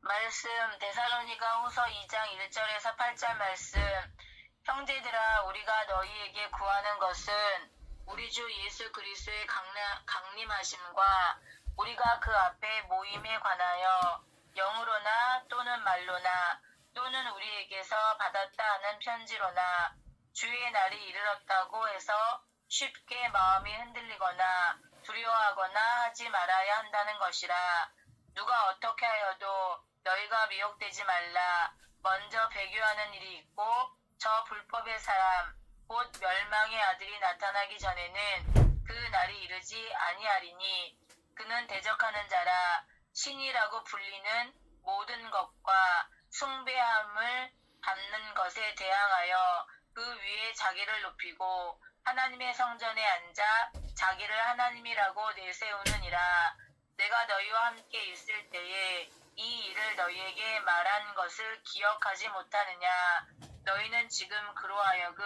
말씀 데살로니가 후서 2장 1절에서 8절 말씀. 형제들아, 우리가 너희에게 구하는 것은 우리 주 예수 그리스도의 강림하심과 우리가 그 앞에 모임에 관하여 영으로나 또는 말로나 또는 우리에게서 받았다 하는 편지로나 주의 날이 이르렀다고 해서 쉽게 마음이 흔들리거나 두려워하거나 하지 말아야 한다는 것이라. 누가 어떻게 하여도 너희가 미혹되지 말라. 먼저 배교하는 일이 있고 저 불법의 사람 곧 멸망의 아들이 나타나기 전에는 그 날이 이르지 아니하리니 그는 대적하는 자라. 신이라고 불리는 모든 것과 숭배함을 받는 것에 대항하여 그 위에 자기를 높이고 하나님의 성전에 앉아 자기를 하나님이라고 내세우느니라. 내가 너희와 함께 있을 때에 이 일을 너희에게 말한 것을 기억하지 못하느냐. 너희는 지금 그로 하여금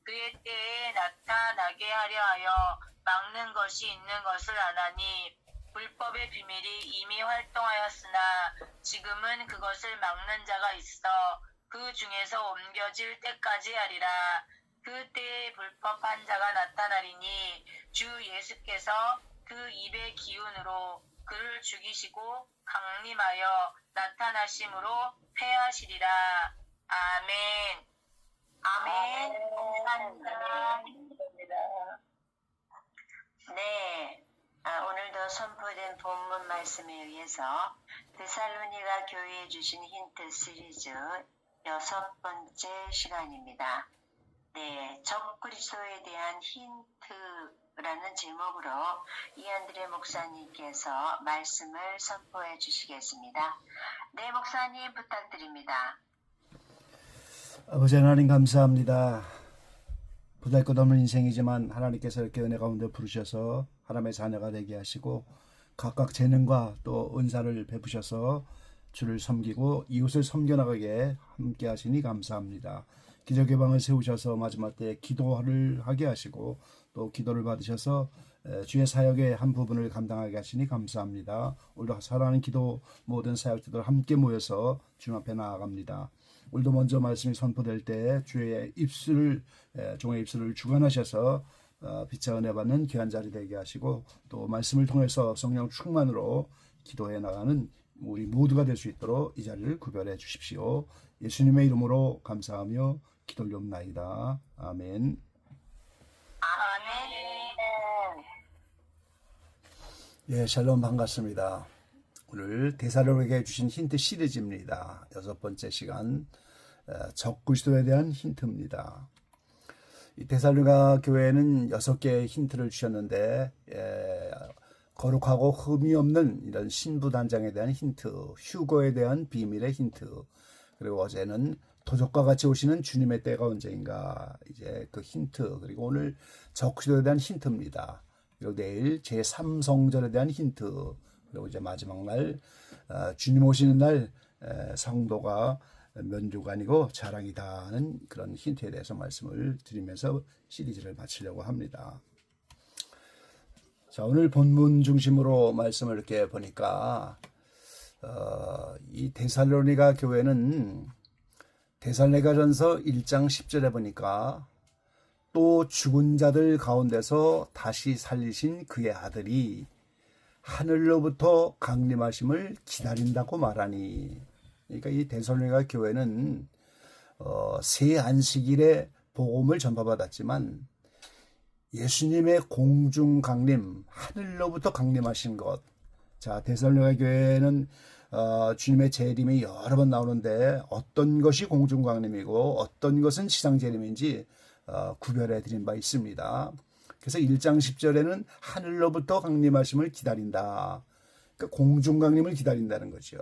그의 때에 나타나게 하려 하여 막는 것이 있는 것을 아나니 불법의 비밀이 이미 활동하였으나 지금은 그것을 막는 자가 있어 그 중에서 옮겨질 때까지 하리라. 그 때에 불법한 자가 나타나리니 주 예수께서 그 입의 기운으로 그를 죽이시고 강림하여 나타나심으로 패하시리라. 아멘. 아멘. 감사합니다. 네, 오늘도 선포된 본문 말씀에 의해서 데살로니가 교회에 주신 힌트 시리즈 6번째 시간입니다. 네, 적 그리스도에 대한 힌트라는 제목으로 이한드레 목사님께서 말씀을 선포해 주시겠습니다. 네, 목사님 부탁드립니다. 아버지 하나님 감사합니다. 보잘것없는 인생이지만 하나님께서 이렇게 은혜 가운데 부르셔서 하나님의 자녀가 되게 하시고 각각 재능과 또 은사를 베푸셔서 주를 섬기고 이웃을 섬겨나가게 함께 하시니 감사합니다. 기적의 방을 세우셔서 마지막 때 기도를 하게 하시고 또 기도를 받으셔서 주의 사역의 한 부분을 감당하게 하시니 감사합니다. 오늘도 사랑하는 기도 모든 사역자들 함께 모여서 주님 앞에 나아갑니다. 오늘도 먼저 말씀이 선포될 때 주의 입술을 종의 입술을 주관하셔서 빛의 은혜 받는 귀한 자리 되게 하시고 또 말씀을 통해서 성령 충만으로 기도해 나가는 우리 모두가 될 수 있도록 이 자리를 구별해 주십시오. 예수님의 이름으로 감사하며 기도올리옵나이다. 아멘. 아멘. 예, 샬롬 반갑습니다. 오늘 데살로니가에 주신 힌트 시리즈입니다. 6번째 시간 적 그리스도에 대한 힌트입니다. 이 데살로니가 교회는 6개의 힌트를 주셨는데 거룩하고 흠이 없는 이런 신부 단장에 대한 힌트, 휴거에 대한 비밀의 힌트, 그리고 어제는 도적과 같이 오시는 주님의 때가 언제인가 이제 그 힌트, 그리고 오늘 적 그리스도에 대한 힌트입니다. 그리고 내일 제3성전에 대한 힌트, 그리고 이제 마지막 날 주님 오시는 날 성도가 면류가 아니고 자랑이다 하는 그런 힌트에 대해서 말씀을 드리면서 시리즈를 마치려고 합니다. 자, 오늘 본문 중심으로 말씀을 이렇게 보니까 이 데살로니가 교회는 데살로니가전서 1장 10절에 보니까 또 죽은 자들 가운데서 다시 살리신 그의 아들이 하늘로부터 강림하심을 기다린다고 말하니, 그러니까 이 데살로니가 교회는 새 안식일에 복음을 전파받았지만 예수님의 공중 강림, 하늘로부터 강림하신 것. 자, 데살로니가 교회는 주님의 재림이 여러 번 나오는데 어떤 것이 공중 강림이고 어떤 것은 지상 재림인지 구별해 드린 바 있습니다. 그래서 1장 10절에는 하늘로부터 강림하심을 기다린다. 그러니까 공중 강림을 기다린다는 거죠.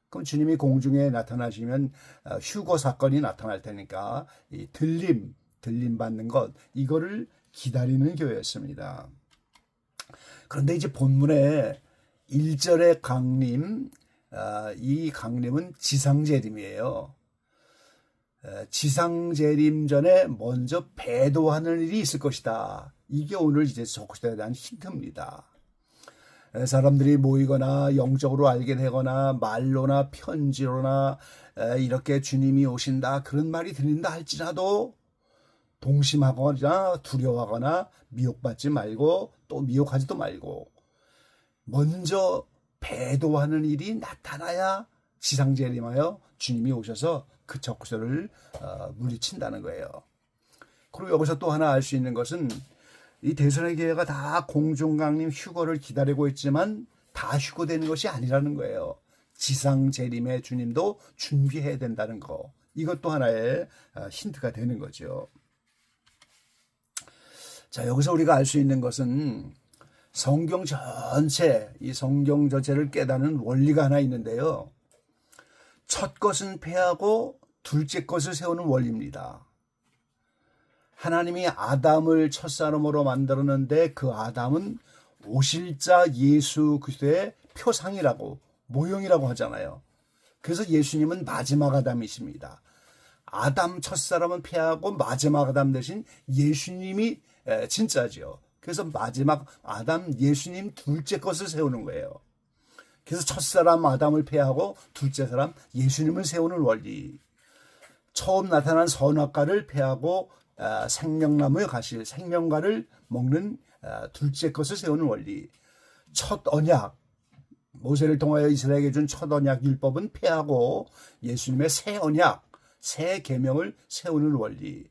그럼 주님이 공중에 나타나시면 휴거 사건이 나타날 테니까 이 들림 받는 것, 이거를 기다리는 교회였습니다. 그런데 이제 본문에 1절의 강림, 이 강림은 지상재림이에요. 지상재림 전에 먼저 배도하는 일이 있을 것이다. 이게 오늘 이제 적 그리스도에 대한 힌트입니다. 사람들이 모이거나 영적으로 알게 되거나 말로나 편지로나 이렇게 주님이 오신다 그런 말이 들린다 할지라도 동심하거나 두려워하거나 미혹받지 말고 또 미혹하지도 말고 먼저 배도하는 일이 나타나야 지상재림하여 주님이 오셔서 그 적그리스도를 물리친다는 거예요. 그리고 여기서 또 하나 알 수 있는 것은 이 대선의 교회가 다 공중강림 휴거를 기다리고 있지만 다 휴거되는 것이 아니라는 거예요. 지상재림의 주님도 준비해야 된다는 거. 이것도 하나의 힌트가 되는 거죠. 자, 여기서 우리가 알 수 있는 것은 성경 전체, 이 성경 전체를 깨닫는 원리가 하나 있는데요. 첫 것은 패하고 둘째 것을 세우는 원리입니다. 하나님이 아담을 첫사람으로 만들었는데 그 아담은 오실자 예수 그리스도의 표상이라고 모형이라고 하잖아요. 그래서 예수님은 마지막 아담이십니다. 아담 첫사람은 패하고 마지막 아담 대신 예수님이 진짜죠. 그래서 마지막 아담 예수님 둘째 것을 세우는 거예요. 그래서 첫사람 아담을 패하고 둘째 사람 예수님을 세우는 원리. 처음 나타난 선악과를 패하고 생명나무에 가실 생명과를 먹는 둘째 것을 세우는 원리. 첫 언약, 모세를 통하여 이스라엘에게 준 첫 언약 율법은 패하고 예수님의 새 언약, 새 계명을 세우는 원리.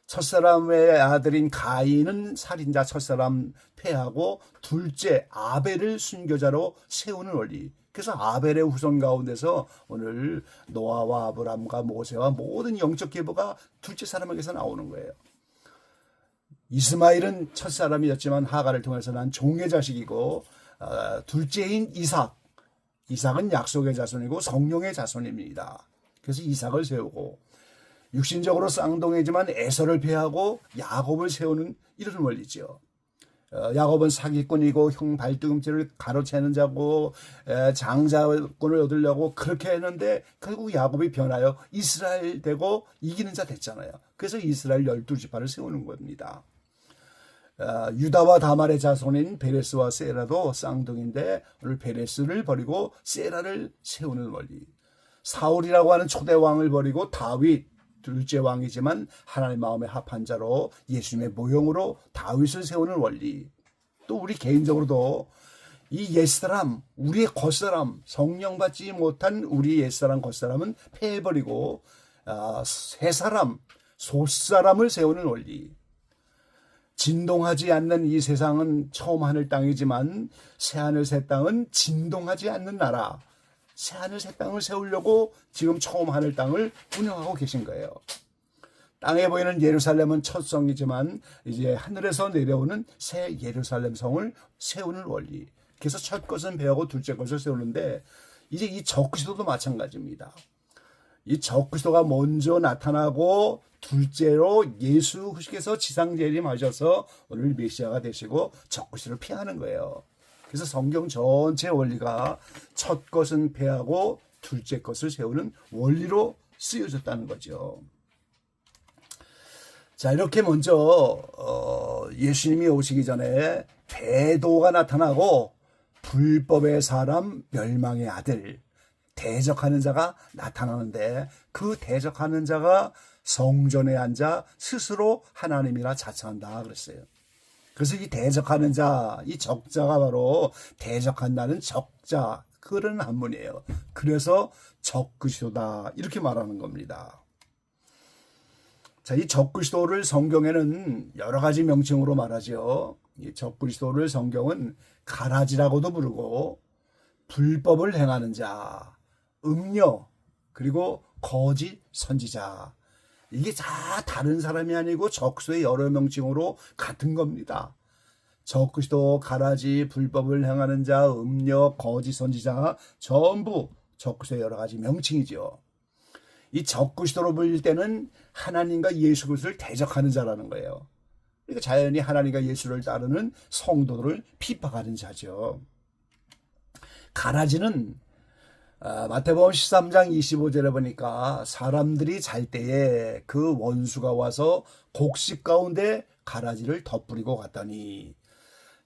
첫사람의 아들인 가인은 살인자 첫사람 패하고 둘째 아벨을 순교자로 세우는 원리. 그래서 아벨의 후손 가운데서 오늘 노아와 아브람과 모세와 모든 영적 계보가 둘째 사람에게서 나오는 거예요. 이스마엘은 첫사람이었지만 하가를 통해서 난 종의 자식이고 둘째인 이삭은 약속의 자손이고 성령의 자손입니다. 그래서 이삭을 세우고 육신적으로 쌍둥이지만 에서를 패하고 야곱을 세우는 이런 원리죠. 야곱은 사기꾼이고 형 발등꿈치를 가로채는 자고 장자권을 얻으려고 그렇게 했는데 결국 야곱이 변하여 이스라엘 되고 이기는 자 됐잖아요. 그래서 이스라엘 12지파를 세우는 겁니다. 유다와 다말의 자손인 베레스와 세라도 쌍둥이인데 오늘 베레스를 버리고 세라를 세우는 원리. 사울이라고 하는 초대 왕을 버리고 다윗 둘째 왕이지만 하나님 마음에 합한 자로 예수님의 모형으로 다윗을 세우는 원리. 또 우리 개인적으로도 이 옛사람, 우리의 겉사람, 성령 받지 못한 우리 옛사람 겉사람은 패해버리고 새사람, 솥사람을 세우는 원리. 진동하지 않는 이 세상은 처음 하늘 땅이지만 새하늘 새 땅은 진동하지 않는 나라. 새하늘 새 땅을 세우려고 지금 처음 하늘 땅을 운영하고 계신 거예요. 땅에 보이는 예루살렘은 첫 성이지만 이제 하늘에서 내려오는 새 예루살렘 성을 세우는 원리. 그래서 첫 것은 배하고 둘째 것을 세우는데 이제 이 적그리스도도 마찬가지입니다. 이 적그리스도가 먼저 나타나고 둘째로 예수 그리스도께서 지상재림하셔서 오늘 메시아가 되시고 적그리스도를 피하는 거예요. 그래서 성경 전체 원리가 첫 것은 패하고 둘째 것을 세우는 원리로 쓰여졌다는 거죠. 자, 이렇게 먼저 예수님이 오시기 전에 배도가 나타나고 불법의 사람 멸망의 아들 대적하는 자가 나타나는데 그 대적하는 자가 성전에 앉아 스스로 하나님이라 자청한다 그랬어요. 그래서 이 대적하는 자, 이 적자가 바로 대적한다는 적자, 그런 한문이에요. 그래서 적그리스도다 이렇게 말하는 겁니다. 자, 이 적그리스도를 성경에는 여러 가지 명칭으로 말하죠. 이 적그리스도를 성경은 가라지라고도 부르고 불법을 행하는 자, 음녀, 그리고 거짓 선지자. 이게 다 다른 사람이 아니고 적그리스도의 여러 명칭으로 같은 겁니다. 적그리스도, 가라지, 불법을 행하는 자, 음녀, 거짓 선지자 전부 적그리스도의 여러 가지 명칭이죠. 이 적그리스도로 불릴 때는 하나님과 예수 그리스도를 대적하는 자라는 거예요. 그러니까 자연히 하나님과 예수를 따르는 성도들을 핍박하는 자죠. 가라지는 마태복음 13장 25절에 보니까 사람들이 잘 때에 그 원수가 와서 곡식 가운데 가라지를 덧뿌리고 갔더니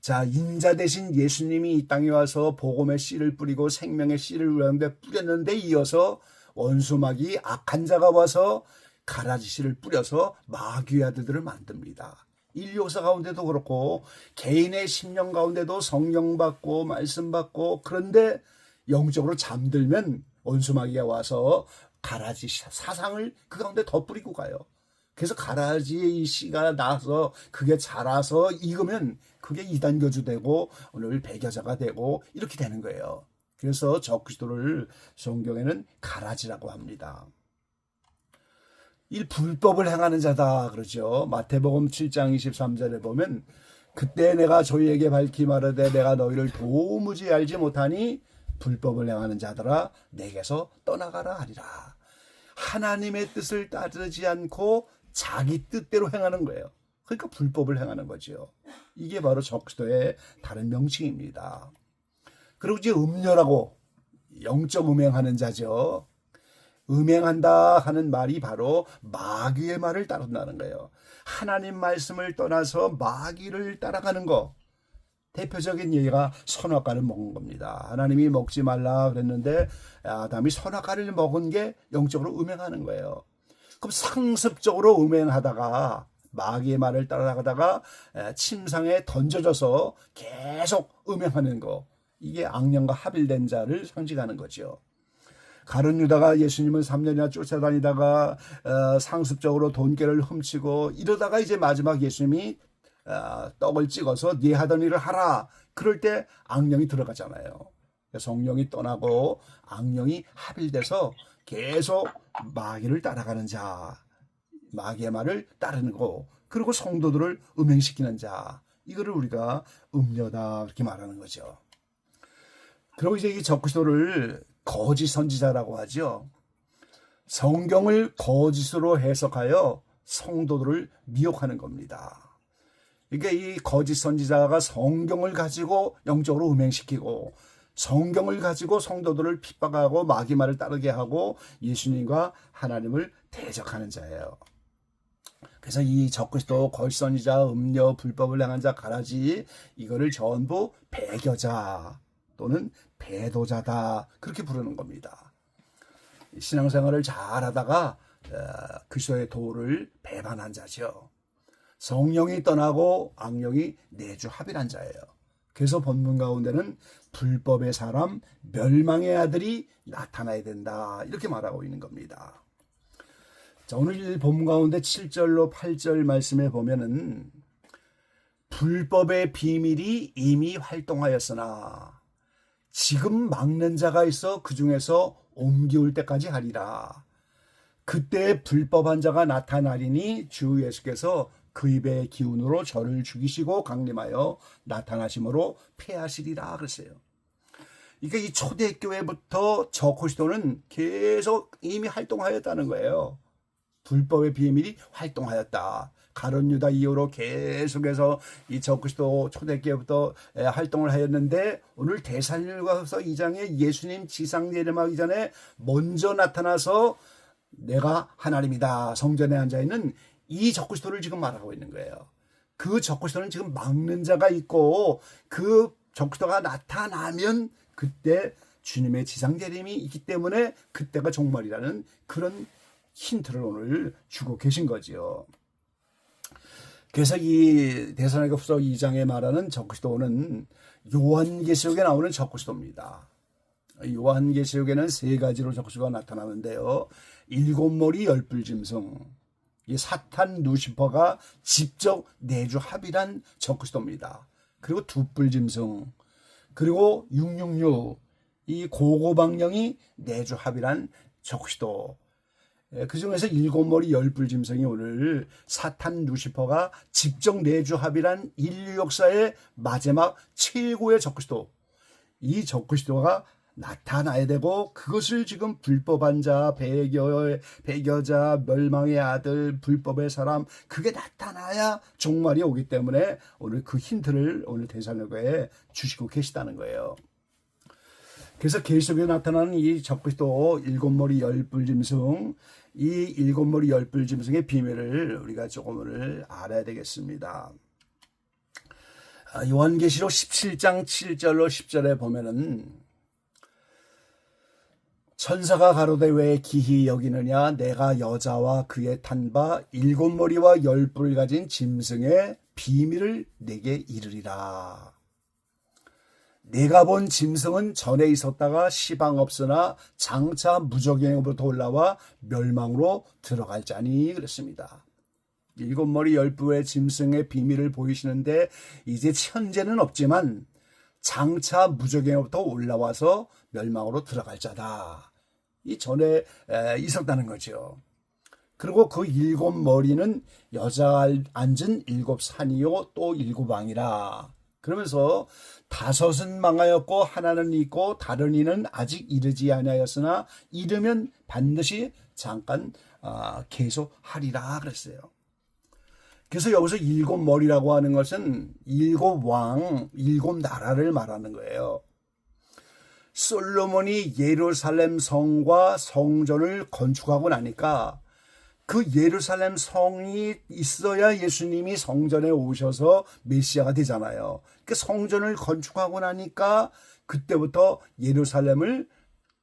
자, 인자 대신 예수님이 이 땅에 와서 복음의 씨를 뿌리고 생명의 씨를 우리한테 뿌렸는데, 이어서 원수마귀 악한 자가 와서 가라지 씨를 뿌려서 마귀의 아들들을 만듭니다. 인류 역사 가운데도 그렇고 개인의 심령 가운데도 성령 받고 말씀 받고, 그런데 영적으로 잠들면 원수마귀가 와서 가라지 사상을 그 가운데 덧뿌리고 가요. 그래서 가라지의 이 씨가 나서 그게 자라서 익으면 그게 이단교주 되고 오늘 배교자가 되고 이렇게 되는 거예요. 그래서 적그리스도를 성경에는 가라지라고 합니다. 이 불법을 행하는 자다 그러죠. 마태복음 7장 23절에 보면, 그때 내가 저희에게 밝히 말하되 내가 너희를 도무지 알지 못하니 불법을 행하는 자들아 내게서 떠나가라 하리라. 하나님의 뜻을 따르지 않고 자기 뜻대로 행하는 거예요. 그러니까 불법을 행하는 거죠. 이게 바로 적그리스도의 다른 명칭입니다. 그리고 이제 음녀라고, 영적 음행하는 자죠. 음행한다 하는 말이 바로 마귀의 말을 따른다는 거예요. 하나님 말씀을 떠나서 마귀를 따라가는 거. 대표적인 예가 선악과를 먹은 겁니다. 하나님이 먹지 말라 그랬는데 아담이 선악과를 먹은 게 영적으로 음행하는 거예요. 그럼 상습적으로 음행하다가 마귀의 말을 따라가다가 침상에 던져져서 계속 음행하는 거. 이게 악령과 합일된 자를 상징하는 거죠. 가룟 유다가 예수님을 3년이나 쫓아다니다가 상습적으로 돈깨를 훔치고 이러다가 이제 마지막 예수님이 떡을 찍어서 네 하던 일을 하라. 그럴 때 악령이 들어가잖아요. 성령이 떠나고 악령이 합일돼서 계속 마귀를 따라가는 자, 마귀의 말을 따르는 거, 그리고 성도들을 음행시키는 자, 이거를 우리가 음녀다 이렇게 말하는 거죠. 그리고 이제 이 적그리스도를 거짓 선지자라고 하죠. 성경을 거짓으로 해석하여 성도들을 미혹하는 겁니다. 그러니까 이 거짓 선지자가 성경을 가지고 영적으로 음행시키고 성경을 가지고 성도들을 핍박하고 마귀 말을 따르게 하고 예수님과 하나님을 대적하는 자예요. 그래서 이 적그리스도, 거짓 선지자, 음녀, 불법을 행한 자, 가라지, 이거를 전부 배교자 또는 배도자다 그렇게 부르는 겁니다. 신앙생활을 잘하다가 그리스도의 도를 배반한 자죠. 성령이 떠나고 악령이 내주 합일한 자예요. 그래서 본문 가운데는 불법의 사람, 멸망의 아들이 나타나야 된다 이렇게 말하고 있는 겁니다. 자, 오늘 본문 가운데 7절로 8절 말씀에 보면은 불법의 비밀이 이미 활동하였으나 지금 막는 자가 있어 그 중에서 옮기올 때까지 하리라. 그때 불법한 자가 나타나리니 주 예수께서 그 입의 기운으로 저를 죽이시고 강림하여 나타나심으로 패하시리라 그랬어요. 그러니까 이 초대교회부터 적그리스도는 계속 이미 활동하였다는 거예요. 불법의 비밀이 활동하였다. 가룟 유다 이후로 계속해서 이 적그리스도 초대교회부터 활동을 하였는데, 오늘 데살로니가서 2장에 예수님 지상 내림하기 전에 먼저 나타나서 내가 하나님이다 성전에 앉아 있는 이 적그리스도를 지금 말하고 있는 거예요. 그 적그리스도는 지금 막는 자가 있고 그 적그리스도가 나타나면 그때 주님의 지상 재림이 있기 때문에 그때가 종말이라는 그런 힌트를 오늘 주고 계신 거지요. 그래서 이 데살로니가후서 2장에 말하는 적그리스도는 요한계시록에 나오는 적그리스도입니다. 요한계시록에는 세 가지로 적그리스도가 나타나는데요. 7머리 10뿔짐승, 이 사탄 루시퍼가 직접 내주 합일한 적그리스도입니다. 그리고 2뿔짐승, 그리고 666, 이 고고방령이 내주 합일한 적그리스도. 그 중에서 7머리 10뿔짐승이 오늘 사탄 루시퍼가 직접 내주 합일한 인류 역사의 마지막 최고의 적그리스도, 이 적그리스도가 나타나야 되고, 그것을 지금 불법한 자, 배교자, 멸망의 아들, 불법의 사람, 그게 나타나야 종말이 오기 때문에 오늘 그 힌트를 오늘 데살로니가에 주시고 계시다는 거예요. 그래서 계속에 나타나는 이 적그리스도 7머리 10뿔짐승, 이 7머리 10뿔짐승의 비밀을 우리가 조금 오늘 알아야 되겠습니다. 요한계시록 17장 7절로 10절에 보면은 천사가 가로되 왜 기히 여기느냐 내가 여자와 그의 탄 바 7머리와 10뿔 가진 짐승의 비밀을 내게 이르리라. 내가 본 짐승은 전에 있었다가 시방 없으나 장차 무저갱으로부터 올라와 멸망으로 들어갈 자니 그랬습니다. 7머리 10뿔의 짐승의 비밀을 보이시는데 이제 현재는 없지만 장차 무저갱으로부터 올라와서 멸망으로 들어갈 자다. 이 전에 있었다는 거죠. 그리고 그 7머리는 여자가 앉은 7산이요 또 7왕이라. 그러면서 5은 망하였고 하나는 있고 다른 이는 아직 이르지 아니하였으나 이르면 반드시 잠깐 계속하리라 그랬어요. 그래서 여기서 7머리라고 하는 것은 7왕, 7나라를 말하는 거예요. 솔로몬이 예루살렘 성과 성전을 건축하고 나니까 그 예루살렘 성이 있어야 예수님이 성전에 오셔서 메시아가 되잖아요. 그 성전을 건축하고 나니까 그때부터 예루살렘을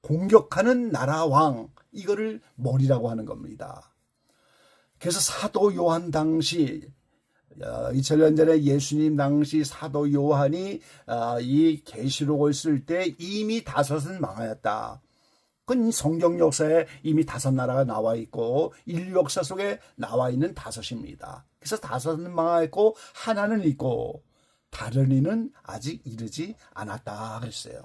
공격하는 나라 왕, 이거를 머리라고 하는 겁니다. 그래서 사도 요한 당시 2000년 전에 예수님 당시 사도 요한이 이 계시록을 쓸 때 이미 5은 망하였다. 그건 성경 역사에 이미 5나라가 나와 있고 인류 역사 속에 나와 있는 5입니다. 그래서 5은 망하였고 하나는 있고 다른 이는 아직 이르지 않았다 그랬어요.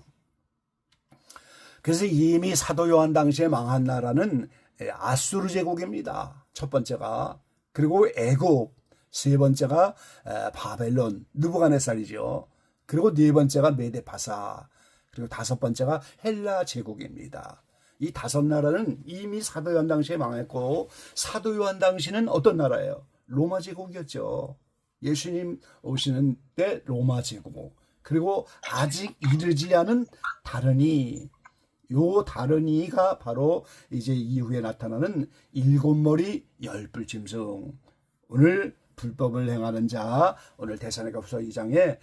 그래서 이미 사도 요한 당시에 망한 나라는 아수르 제국입니다. 첫 번째가. 그리고 애굽, 세 번째가 바벨론, 느부갓네살이죠. 그리고 네 번째가 메데파사, 그리고 5번째가 헬라 제국입니다. 이 5나라는 이미 사도 요한 당시에 망했고 사도 요한 당시는 어떤 나라예요? 로마 제국이었죠. 예수님 오시는 때 로마 제국. 그리고 아직 이르지 않은 다른 이, 요 다른 이가 바로 이제 이후에 나타나는 7머리 10뿔 짐승. 오늘 불법을 행하는 자, 오늘 데살로니가후서 2장에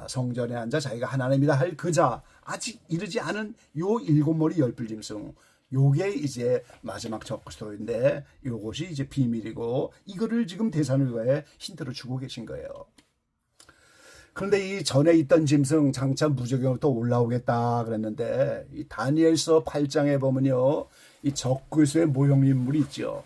성전에 앉아 자기가 하나님이다 할 그 자, 아직 이르지 않은 요 7머리 10뿔 짐승. 요게 이제 마지막 적그리스도인데 요것이 이제 비밀이고 이거를 지금 데살로니가에 힌트로 주고 계신 거예요. 그런데 이 전에 있던 짐승 장차 무저갱으로부터 올라오겠다 그랬는데 이 다니엘서 8장에 보면요. 이 적그리스도의 모형 인물이 있죠.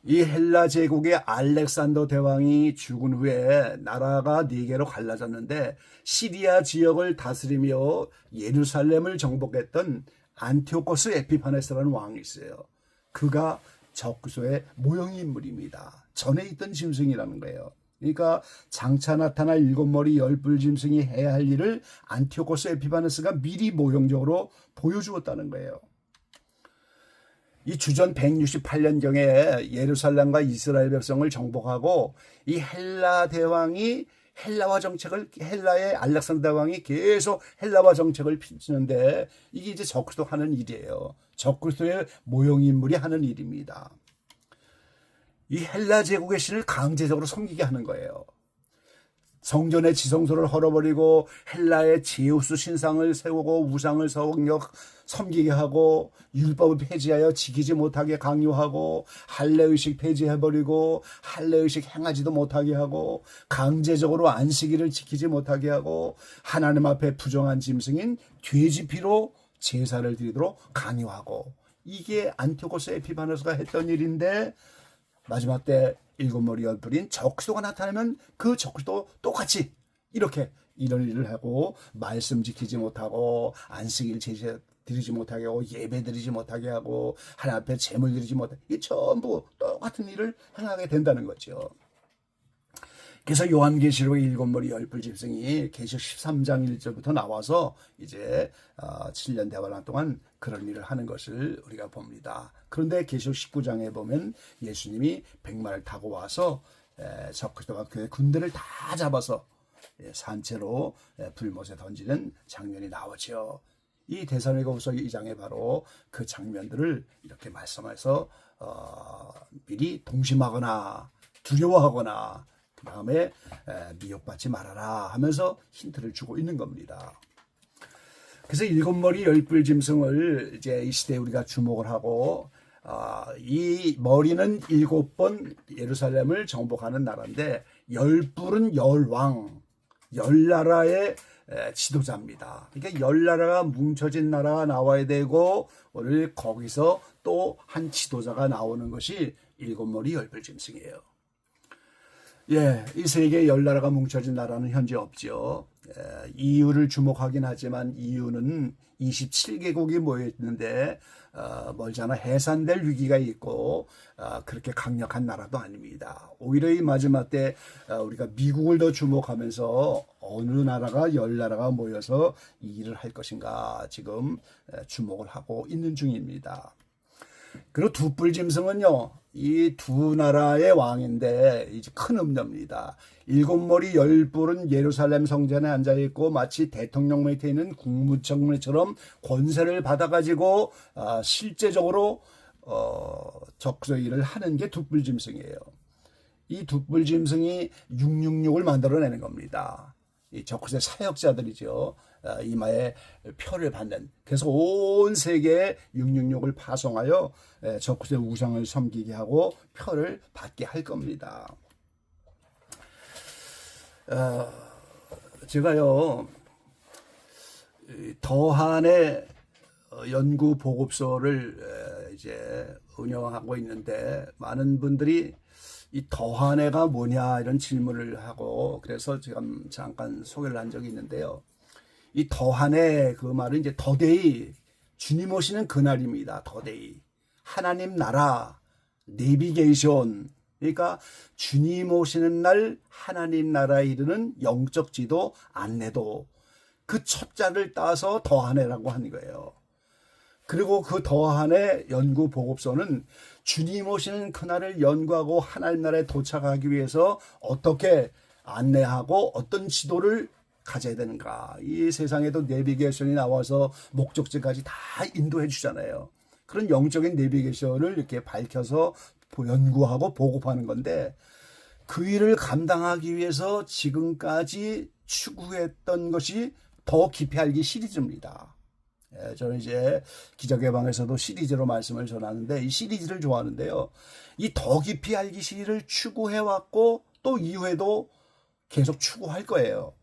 이 헬라 제국의 알렉산더 대왕이 죽은 후에 나라가 4개로 갈라졌는데 시리아 지역을 다스리며 예루살렘을 정복했던 안티오코스 에피파네스라는 왕이 있어요. 그가 적그리스도의 모형 인물입니다. 전에 있던 짐승이라는 거예요. 그러니까 장차 나타날 7머리 10뿔 짐승이 해야 할 일을 안티오코스 에피파네스가 미리 모형적으로 보여주었다는 거예요. 이 주전 168년경에 예루살렘과 이스라엘 백성을 정복하고 이 헬라 대왕이 헬라의 알렉산더 대왕이 계속 헬라화 정책을 펼치는데 이게 이제 적그리스도 하는 일이에요. 적그리스도의 모형 인물이 하는 일입니다. 이 헬라 제국의 신을 강제적으로 섬기게 하는 거예요. 성전의 지성소를 헐어버리고 헬라의 제우스 신상을 세우고 우상을 섬기게 하고 율법을 폐지하여 지키지 못하게 강요하고 할례의식 폐지해버리고 할례의식 행하지도 못하게 하고 강제적으로 안식일을 지키지 못하게 하고 하나님 앞에 부정한 짐승인 돼지피로 제사를 드리도록 강요하고 이게 안티오코스 에피파네스가 했던 일인데 마지막 때 7머리 10뿔인 적그리스도가 나타나면 그 적그리스도 똑같이 이렇게 이런 일을 하고 말씀 지키지 못하고 안식일 제사 드리지 못하게 하고 예배 드리지 못하게 하고 하나님 앞에 제물 드리지 못하게 이 전부 똑같은 일을 행하게 된다는 거죠. 그래서 요한계시록의 7머리 10뿔 짐승이 계시록 13장 1절부터 나와서 이제 7년 대환란 동안 그런 일을 하는 것을 우리가 봅니다. 그런데 계시록 19장에 보면 예수님이 백마를 타고 와서 적그리스도가 그 군대를 다 잡아서 산채로 불못에 던지는 장면이 나오죠. 이 데살로니가후서 2장에 바로 그 장면들을 이렇게 말씀해서 미리 동심하거나 두려워하거나 그 다음에 미혹받지 말아라 하면서 힌트를 주고 있는 겁니다. 그래서 7머리 10뿔 짐승을 이제 이 시대에 우리가 주목을 하고 이 머리는 7번 예루살렘을 정복하는 나라인데 10뿔은 10왕, 10나라의 지도자입니다. 그러니까 10나라가 뭉쳐진 나라가 나와야 되고 오늘 거기서 또 한 지도자가 나오는 것이 7머리 10뿔 짐승이에요. 예, 이 세계 10나라가 뭉쳐진 나라는 현재 없죠. EU를 주목하긴 하지만 EU는 27개국이 모여 있는데 멀잖아 해산될 위기가 있고 그렇게 강력한 나라도 아닙니다. 오히려 이 마지막 때 우리가 미국을 더 주목하면서 어느 나라가 10나라가 모여서 이 일을 할 것인가 지금 주목을 하고 있는 중입니다. 그리고 두뿔 짐승은요, 이 두 나라의 왕인데 이제 큰 음녀입니다. 7머리 10뿔은 예루살렘 성전에 앉아 있고 마치 대통령 밑에 있는 국무총리처럼 권세를 받아가지고 실제적으로 적서일을 하는 게 두뿔 짐승이에요. 이 두뿔 짐승이 666을 만들어내는 겁니다. 이 적그리스도의 사역자들이죠. 이마에 표를 받는. 그래서 온 세계에 666을 파송하여 적그리스도의 우상을 섬기게 하고 표를 받게 할 겁니다. 제가요 더한의 연구 보고서를 이제 운영하고 있는데 많은 분들이 이 더한해가 뭐냐 이런 질문을 하고 그래서 제가 잠깐 소개를 한 적이 있는데요. 이 더한해 그 말은 이제 더데이 주님 오시는 그날입니다. 더데이 하나님 나라 내비게이션 그러니까 주님 오시는 날 하나님 나라에 이르는 영적 지도 안내도 그 첫 자를 따서 더한해라고 하는 거예요. 그리고 그 더한해 연구 보고서는 주님 오시는 그날을 연구하고 하나님 나라에 도착하기 위해서 어떻게 안내하고 어떤 지도를 가져야 되는가. 이 세상에도 내비게이션이 나와서 목적지까지 다 인도해 주잖아요. 그런 영적인 내비게이션을 이렇게 밝혀서 연구하고 보급하는 건데 그 일을 감당하기 위해서 지금까지 추구했던 것이 더 깊이 알기 시리즈입니다. 저는 이제 기자개방에서도 시리즈로 말씀을 전하는데 이 시리즈를 좋아하는데요. 이 더 깊이 알기 시리즈를 추구해왔고 또 이후에도 계속 추구할 거예요.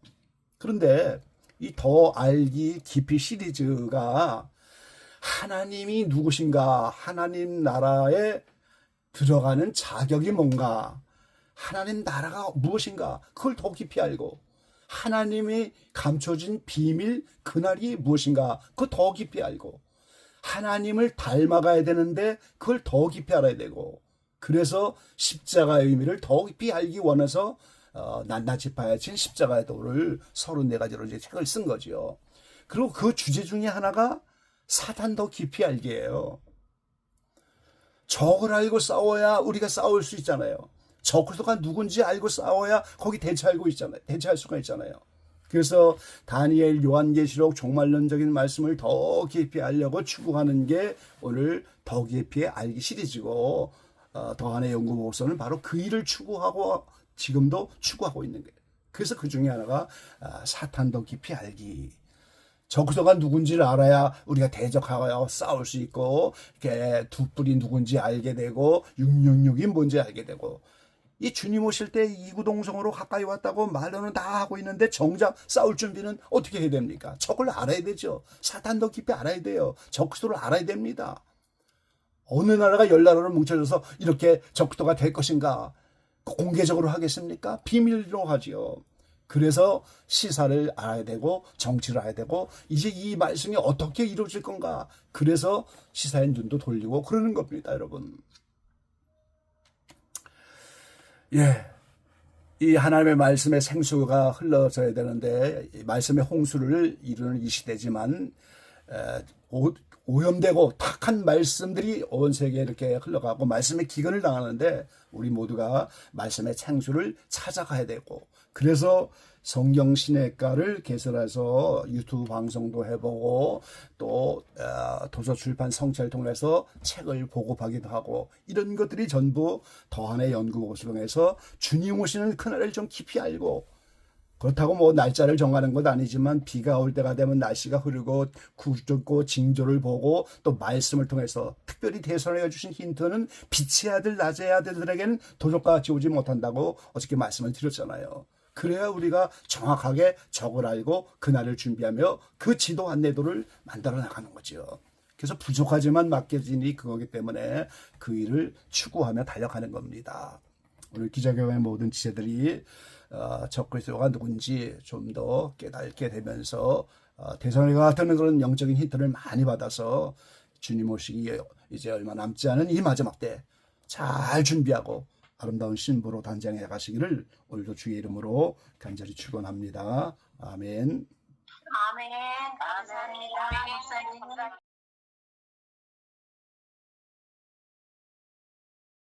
그런데 이 더 알기 깊이 시리즈가 하나님이 누구신가, 하나님 나라에 들어가는 자격이 뭔가, 하나님 나라가 무엇인가 그걸 더 깊이 알고 하나님이 감춰진 비밀 그날이 무엇인가 그걸 더 깊이 알고 하나님을 닮아가야 되는데 그걸 더 깊이 알아야 되고 그래서 십자가의 의미를 더 깊이 알기 원해서 낱낱이 파헤친 십자가의 도를 34가지로 이제 책을 쓴 거죠. 그리고 그 주제 중에 하나가 사탄 더 깊이 알기예요. 적을 알고 싸워야 우리가 싸울 수 있잖아요. 적그리스도가 누군지 알고 싸워야 거기 대처할 수가 있잖아요. 그래서 다니엘, 요한계시록 종말론적인 말씀을 더 깊이 알려고 추구하는 게 오늘 더 깊이 알기 시리즈고 더한의 연구보고서는 바로 그 일을 추구하고 지금도 추구하고 있는 거예요. 그래서 그 중에 하나가 사탄 더 깊이 알기. 적그리스도가 누군지를 알아야 우리가 대적하여 싸울 수 있고 이렇게 두 뿔이 누군지 알게 되고 666이 뭔지 알게 되고 이 주님 오실 때 이구동성으로 가까이 왔다고 말로는 다 하고 있는데 정작 싸울 준비는 어떻게 해야 됩니까? 적을 알아야 되죠. 사탄도 깊이 알아야 돼요. 적그리스도를 알아야 됩니다. 어느 나라가 10나라로 뭉쳐져서 이렇게 적그리스도가 될 것인가? 공개적으로 하겠습니까? 비밀로 하지요. 그래서 시사를 알아야 되고 정치를 알아야 되고 이제 이 말씀이 어떻게 이루어질 건가? 그래서 시사의 눈도 돌리고 그러는 겁니다, 여러분. 예, 이 하나님의 말씀의 생수가 흘러져야 되는데 말씀의 홍수를 이루는 이 시대지만 오염되고 탁한 말씀들이 온 세계에 이렇게 흘러가고 말씀의 기근을 당하는데 우리 모두가 말씀의 생수를 찾아가야 되고 그래서 성경신학과를 개설해서 유튜브 방송도 해보고 또 도서출판 성찰을 통해서 책을 보급하기도 하고 이런 것들이 전부 더한의 연구보고서 통해서 주님 오시는 그날을 좀 깊이 알고 그렇다고 뭐 날짜를 정하는 것 아니지만 비가 올 때가 되면 날씨가 흐르고 구조고 징조를 보고 또 말씀을 통해서 특별히 대선해 주신 힌트는 빛의 아들 낮의 아들들에게는 도적과 같이 오지 못한다고 어저께 말씀을 드렸잖아요. 그래야 우리가 정확하게 적을 알고 그날을 준비하며 그 지도 안내도를 만들어 나가는 거죠. 그래서 부족하지만 맡겨진 이 그거기 때문에 그 일을 추구하며 달려가는 겁니다. 오늘 기자교회 모든 지체들이 적그리스도가 누군지 좀 더 깨닫게 되면서 대선과 같은 그런 영적인 힌트를 많이 받아서 주님 오시기 이제 얼마 남지 않은 이 마지막 때 잘 준비하고 아름다운 신부로 단장해 가시기를 오늘도 주의 이름으로 간절히 축원합니다. 아멘. 아멘. 감사합니다. 목사님.